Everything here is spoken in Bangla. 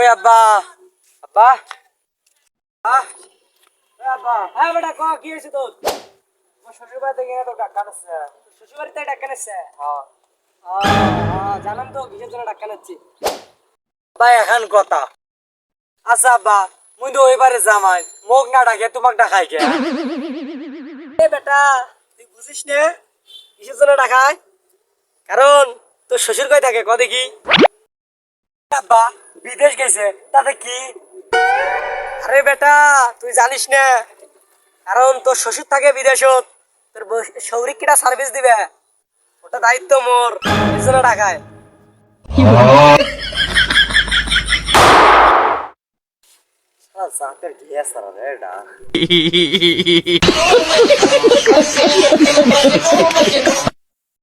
আব্বা আব্বা আব্বা হ্যাঁ বেটা ক কি হয়েছে তোর শ্বশুর বাড়ি থেকে তো ডাক্তার আছে শ্বশুর বাড়িতে ডাক্তার আছে জানাম তো কিসের জন্য ডাক্তার আছি ভাই এখন কথা আচ্ছা আব্বা মুই তো ওইবারে জামাই মোক না ডাকে তোমাক ডাকাই কে বেটা তুই বুঝিস নে কিসের জন্য ডাকায় কারণ তোর শ্বশুর কই থাকে ক দেখি আব্বা বিদেশ গেছে তাতে কি আরে বেটা তুই জানিস না কারণ তোর শ্বশুর থাকে বিদেশত তোর শৌরিক কিটা সার্ভিস দিবে ওটা দায়িত্ব মোর এজন্য ডাকায় জাতের কি আছে রে এটা